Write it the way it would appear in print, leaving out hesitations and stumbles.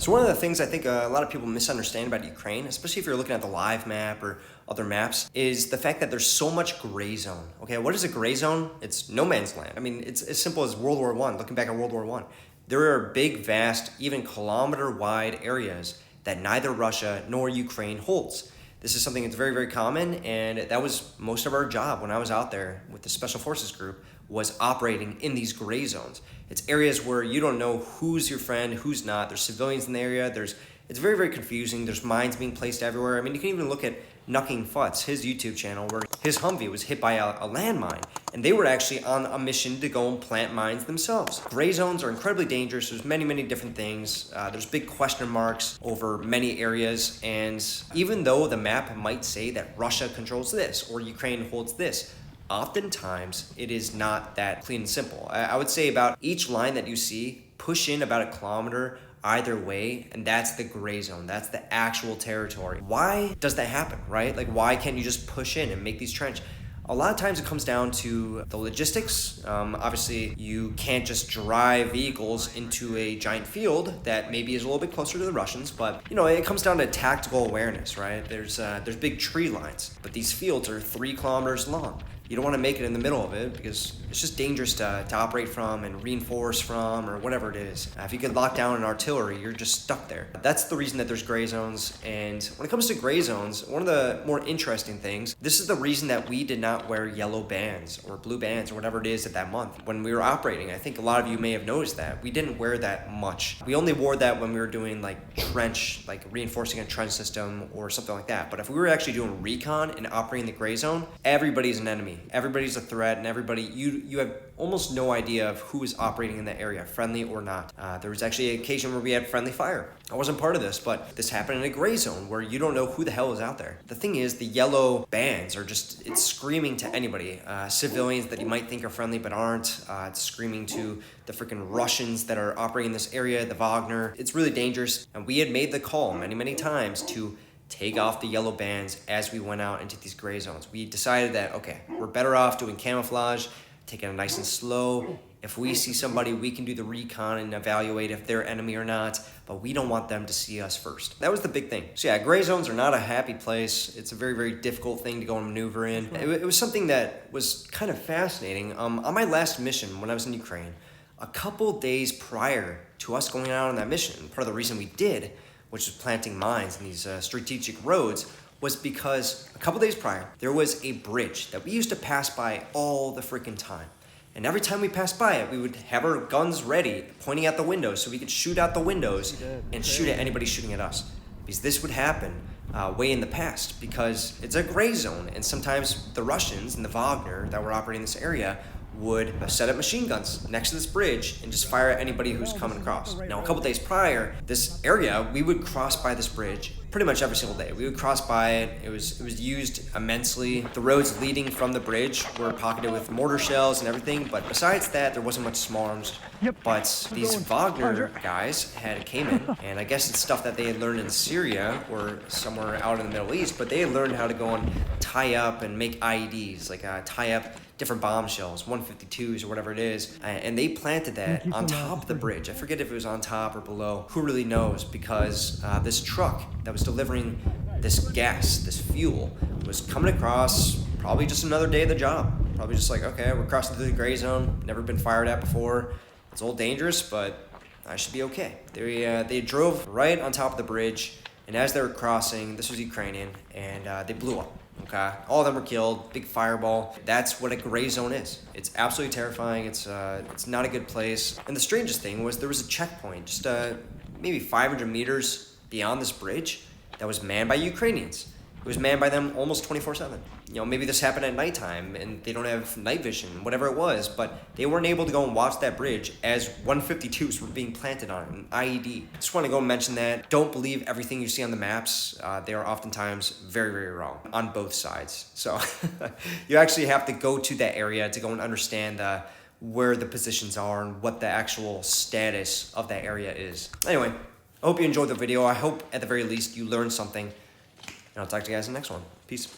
So one of the things I think a lot of people misunderstand about Ukraine, especially if you're looking at the live map or other maps, is the fact that there's so much gray zone. Okay, what is a gray zone? It's no man's land. I mean, it's as simple as World War I, looking back at World War I. There are big, vast, even kilometer-wide areas that neither Russia nor Ukraine holds. This is something that's very, very common, and that was most of our job when I was out there with the Special Forces group, was operating in these gray zones. It's areas where you don't know who's your friend, who's not. There's civilians in the area. It's very, very confusing. There's mines being placed everywhere. I mean, you can even look at Nucking Futz, his YouTube channel, where his Humvee was hit by a landmine, and they were actually on a mission to go and plant mines themselves. Gray zones are incredibly dangerous. There's many, many different things. There's big question marks over many areas, and even though the map might say that Russia controls this or Ukraine holds this, oftentimes it is not that clean and simple. I would say about each line that you see, push in about 1 kilometer either way, and that's the gray zone. That's the actual territory. Why does that happen, right? Like, why can't you just push in and make these trench? A lot of times it comes down to the logistics. Obviously, you can't just drive vehicles into a giant field that maybe is a little bit closer to the Russians, but you know, it comes down to tactical awareness, right? There's big tree lines, but these fields are 3 kilometers long. You don't want to make it in the middle of it because it's just dangerous to operate from and reinforce from or whatever it is. If you get locked down in artillery, you're just stuck there. That's the reason that there's gray zones. And when it comes to gray zones, one of the more interesting things, this is the reason that we did not wear yellow bands or blue bands or whatever it is at that month when we were operating. I think a lot of you may have noticed that. We didn't wear that much. We only wore that when we were doing like trench, like reinforcing a trench system or something like that. But if we were actually doing recon and operating the gray zone, everybody's an enemy. Everybody's a threat, and everybody, you have almost no idea of who is operating in that area, friendly or not. There was actually an occasion where we had friendly fire. I wasn't part of this, but this happened in a gray zone where you don't know who the hell is out there. The thing is, the yellow bands are just, it's screaming to anybody. Civilians that you might think are friendly but aren't. It's screaming to the freaking Russians that are operating in this area, the Wagner. It's really dangerous, and we had made the call many, many times to take off the yellow bands as we went out into these gray zones. We decided that, okay, we're better off doing camouflage, taking it nice and slow. If we see somebody, we can do the recon and evaluate if they're enemy or not, but we don't want them to see us first. That was the big thing. So yeah, gray zones are not a happy place. It's a very, very difficult thing to go and maneuver in. It was something that was kind of fascinating. On my last mission when I was in Ukraine, a couple days prior to us going out on that mission, part of the reason we did, which was planting mines in these strategic roads, was because a couple days prior, there was a bridge that we used to pass by all the freaking time. And every time we passed by it, we would have our guns ready, pointing at the windows so we could shoot out the windows and shoot at anybody shooting at us. Because this would happen way in the past, because it's a gray zone, and sometimes the Russians and the Wagner that were operating in this area would set up machine guns next to this bridge and just fire at anybody who's coming across. Now, a couple days prior, this area, we would cross by this bridge pretty much every single day. We would cross by it. It was used immensely. The roads leading from the bridge were pocketed with mortar shells and everything, but besides that, there wasn't much small arms. But these Wagner guys came in, and I guess it's stuff that they had learned in Syria or somewhere out in the Middle East, but they had learned how to go and tie up and make IEDs, like tie up different bombshells, 152s or whatever it is, and they planted that on top of the bridge. I forget if it was on top or below, who really knows, because this truck that was delivering this gas, this fuel, was coming across probably just another day of the job. Probably just like, okay, we're crossing through the gray zone, never been fired at before, it's a little dangerous, but I should be okay. They drove right on top of the bridge, and as they were crossing, this was Ukrainian, and they blew up. Okay, all of them were killed. Big fireball. That's what a gray zone is. It's absolutely terrifying. It's not a good place. And the strangest thing was there was a checkpoint just maybe 500 meters beyond this bridge that was manned by Ukrainians. It was manned by them almost 24/7. You know, maybe this happened at nighttime and they don't have night vision, whatever it was, but they weren't able to go and watch that bridge as 152s were being planted on it, an IED. Just want to go and mention that. Don't believe everything you see on the maps. They are oftentimes very, very wrong on both sides. So you actually have to go to that area to go and understand where the positions are and what the actual status of that area is. Anyway, I hope you enjoyed the video. I hope at the very least you learned something. And I'll talk to you guys in the next one. Peace.